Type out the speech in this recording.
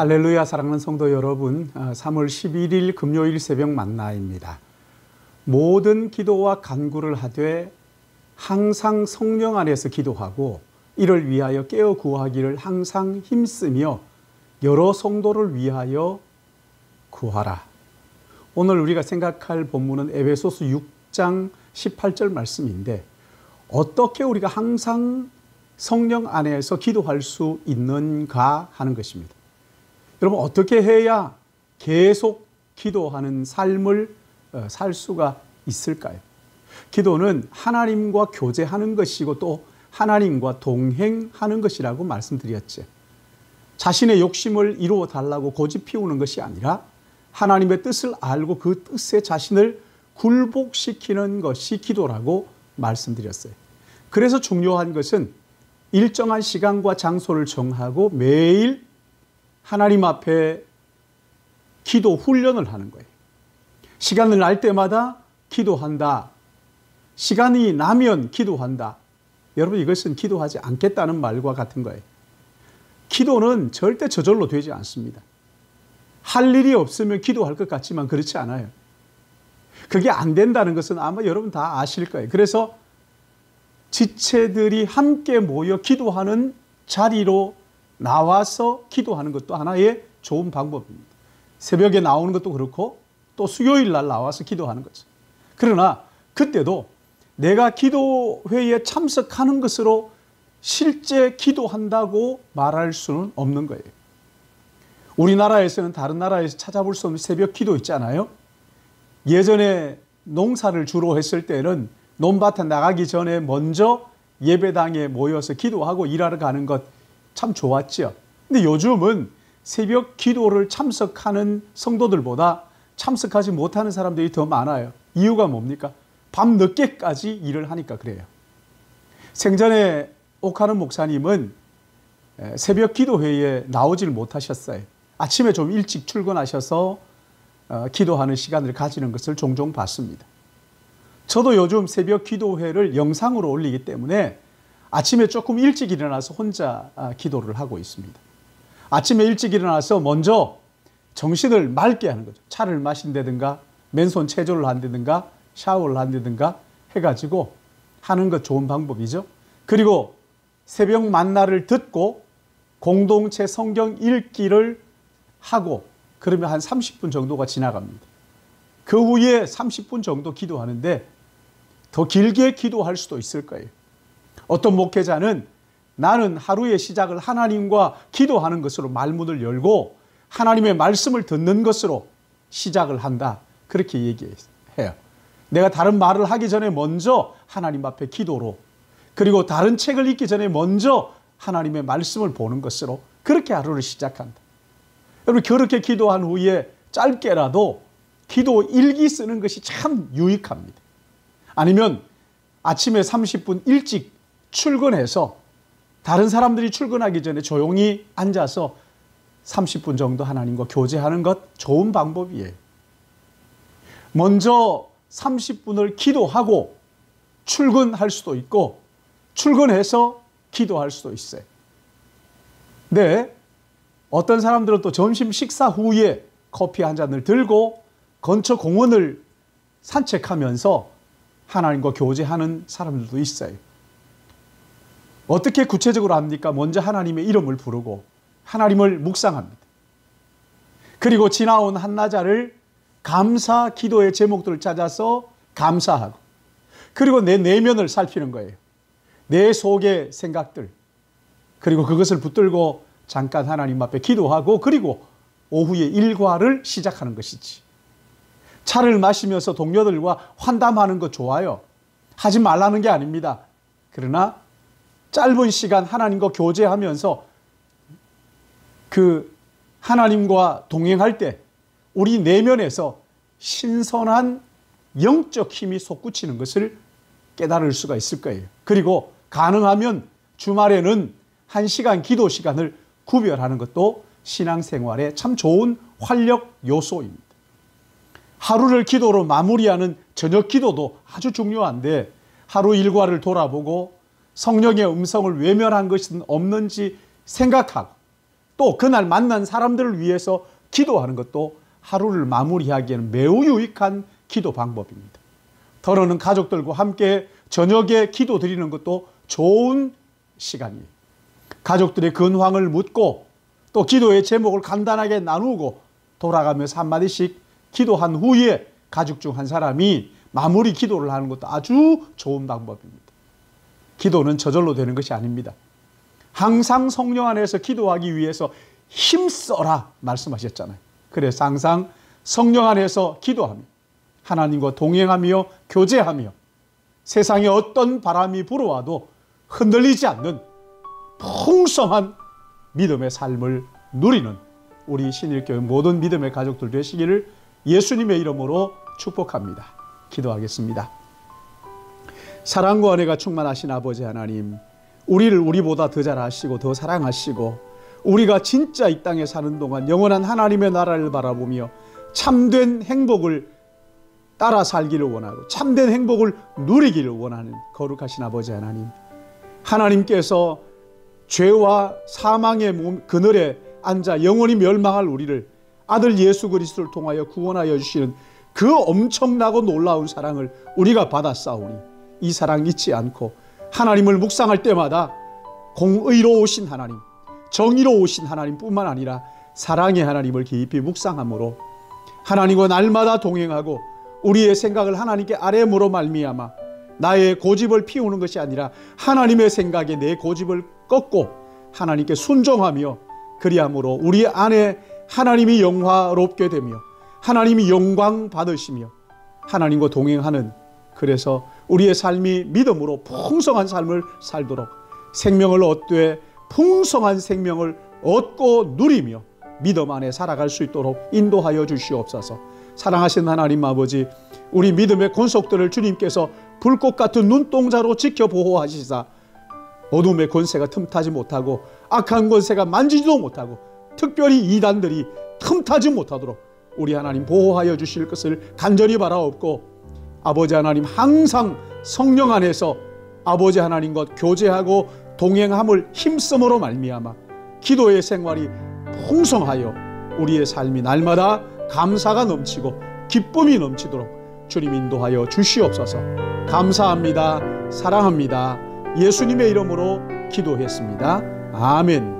할렐루야. 사랑하는 성도 여러분, 3월 11일 금요일 새벽 만나입니다. 모든 기도와 간구를 하되 항상 성령 안에서 기도하고 이를 위하여 깨어 구하기를 항상 힘쓰며 여러 성도를 위하여 구하라. 오늘 우리가 생각할 본문은 에베소서 6장 18절 말씀인데, 어떻게 우리가 항상 성령 안에서 기도할 수 있는가 하는 것입니다. 여러분, 어떻게 해야 계속 기도하는 삶을 살 수가 있을까요? 기도는 하나님과 교제하는 것이고 또 하나님과 동행하는 것이라고 말씀드렸죠. 자신의 욕심을 이루어 달라고 고집 피우는 것이 아니라 하나님의 뜻을 알고 그 뜻에 자신을 굴복시키는 것이 기도라고 말씀드렸어요. 그래서 중요한 것은 일정한 시간과 장소를 정하고 매일 하나님 앞에 기도 훈련을 하는 거예요. 시간을 날 때마다 기도한다. 시간이 나면 기도한다. 여러분, 이것은 기도하지 않겠다는 말과 같은 거예요. 기도는 절대 저절로 되지 않습니다. 할 일이 없으면 기도할 것 같지만 그렇지 않아요. 그게 안 된다는 것은 아마 여러분 다 아실 거예요. 그래서 지체들이 함께 모여 기도하는 자리로 나와서 기도하는 것도 하나의 좋은 방법입니다. 새벽에 나오는 것도 그렇고 또 수요일 날 나와서 기도하는 거죠. 그러나 그때도 내가 기도회에 참석하는 것으로 실제 기도한다고 말할 수는 없는 거예요. 우리나라에서는 다른 나라에서 찾아볼 수 없는 새벽 기도 있잖아요. 예전에 농사를 주로 했을 때는 논밭에 나가기 전에 먼저 예배당에 모여서 기도하고 일하러 가는 것 참 좋았죠. 근데 요즘은 새벽 기도를 참석하는 성도들보다 참석하지 못하는 사람들이 더 많아요. 이유가 뭡니까? 밤 늦게까지 일을 하니까 그래요. 생전에 옥하는 목사님은 새벽 기도회에 나오질 못하셨어요. 아침에 좀 일찍 출근하셔서 기도하는 시간을 가지는 것을 종종 봤습니다. 저도 요즘 새벽 기도회를 영상으로 올리기 때문에 아침에 조금 일찍 일어나서 혼자 기도를 하고 있습니다. 아침에 일찍 일어나서 먼저 정신을 맑게 하는 거죠. 차를 마신다든가 맨손 체조를 한다든가 샤워를 한다든가 해가지고 하는 것 좋은 방법이죠. 그리고 새벽 만나를 듣고 공동체 성경 읽기를 하고 그러면 한 30분 정도가 지나갑니다. 그 후에 30분 정도 기도하는데 더 길게 기도할 수도 있을 거예요. 어떤 목회자는 나는 하루의 시작을 하나님과 기도하는 것으로 말문을 열고 하나님의 말씀을 듣는 것으로 시작을 한다. 그렇게 얘기해요. 내가 다른 말을 하기 전에 먼저 하나님 앞에 기도로, 그리고 다른 책을 읽기 전에 먼저 하나님의 말씀을 보는 것으로 그렇게 하루를 시작한다. 여러분, 그렇게 기도한 후에 짧게라도 기도 일기 쓰는 것이 참 유익합니다. 아니면 아침에 30분 일찍 출근해서 다른 사람들이 출근하기 전에 조용히 앉아서 30분 정도 하나님과 교제하는 것 좋은 방법이에요. 먼저 30분을 기도하고 출근할 수도 있고 출근해서 기도할 수도 있어요. 네, 어떤 사람들은 또 점심 식사 후에 커피 한 잔을 들고 근처 공원을 산책하면서 하나님과 교제하는 사람들도 있어요. 어떻게 구체적으로 합니까? 먼저 하나님의 이름을 부르고 하나님을 묵상합니다. 그리고 지나온 한나절을 감사 기도의 제목들을 찾아서 감사하고, 그리고 내 내면을 살피는 거예요. 내 속의 생각들, 그리고 그것을 붙들고 잠깐 하나님 앞에 기도하고 그리고 오후에 일과를 시작하는 것이지. 차를 마시면서 동료들과 환담하는 거 좋아요. 하지 말라는 게 아닙니다. 그러나 짧은 시간 하나님과 교제하면서 그 하나님과 동행할 때 우리 내면에서 신선한 영적 힘이 솟구치는 것을 깨달을 수가 있을 거예요. 그리고 가능하면 주말에는 1시간 기도 시간을 구별하는 것도 신앙생활에 참 좋은 활력 요소입니다. 하루를 기도로 마무리하는 저녁 기도도 아주 중요한데 하루 일과를 돌아보고 성령의 음성을 외면한 것은 없는지 생각하고 또 그날 만난 사람들을 위해서 기도하는 것도 하루를 마무리하기에는 매우 유익한 기도 방법입니다. 더러는 가족들과 함께 저녁에 기도 드리는 것도 좋은 시간이에요. 가족들의 근황을 묻고 또 기도의 제목을 간단하게 나누고 돌아가면서 한마디씩 기도한 후에 가족 중 한 사람이 마무리 기도를 하는 것도 아주 좋은 방법입니다. 기도는 저절로 되는 것이 아닙니다. 항상 성령 안에서 기도하기 위해서 힘써라 말씀하셨잖아요. 그래서 항상 성령 안에서 기도하며 하나님과 동행하며 교제하며 세상에 어떤 바람이 불어와도 흔들리지 않는 풍성한 믿음의 삶을 누리는 우리 신일교회 모든 믿음의 가족들 되시기를 예수님의 이름으로 축복합니다. 기도하겠습니다. 사랑과 은혜가 충만하신 아버지 하나님, 우리를 우리보다 더 잘 아시고 더 사랑하시고 우리가 진짜 이 땅에 사는 동안 영원한 하나님의 나라를 바라보며 참된 행복을 따라 살기를 원하고 참된 행복을 누리기를 원하는 거룩하신 아버지 하나님, 하나님께서 죄와 사망의 그늘에 앉아 영원히 멸망할 우리를 아들 예수 그리스도를 통하여 구원하여 주시는 그 엄청나고 놀라운 사랑을 우리가 받았사오니 이 사랑 잊지 않고 하나님을 묵상할 때마다 공의로우신 하나님, 정의로우신 하나님뿐만 아니라 사랑의 하나님을 깊이 묵상함으로 하나님과 날마다 동행하고 우리의 생각을 하나님께 아뢰므로 말미암아 나의 고집을 피우는 것이 아니라 하나님의 생각에 내 고집을 꺾고 하나님께 순종하며 그리함으로 우리 안에 하나님이 영화롭게 되며 하나님이 영광 받으시며 하나님과 동행하는, 그래서 우리의 삶이 믿음으로 풍성한 삶을 살도록 생명을 얻되 풍성한 생명을 얻고 누리며 믿음 안에 살아갈 수 있도록 인도하여 주시옵소서. 사랑하신 하나님 아버지, 우리 믿음의 권속들을 주님께서 불꽃 같은 눈동자로 지켜 보호하시사 어둠의 권세가 틈타지 못하고 악한 권세가 만지지도 못하고 특별히 이단들이 틈타지 못하도록 우리 하나님 보호하여 주실 것을 간절히 바라옵고, 아버지 하나님 항상 성령 안에서 아버지 하나님과 교제하고 동행함을 힘쓰므로 말미암아 기도의 생활이 풍성하여 우리의 삶이 날마다 감사가 넘치고 기쁨이 넘치도록 주님 인도하여 주시옵소서. 감사합니다. 사랑합니다. 예수님의 이름으로 기도했습니다. 아멘.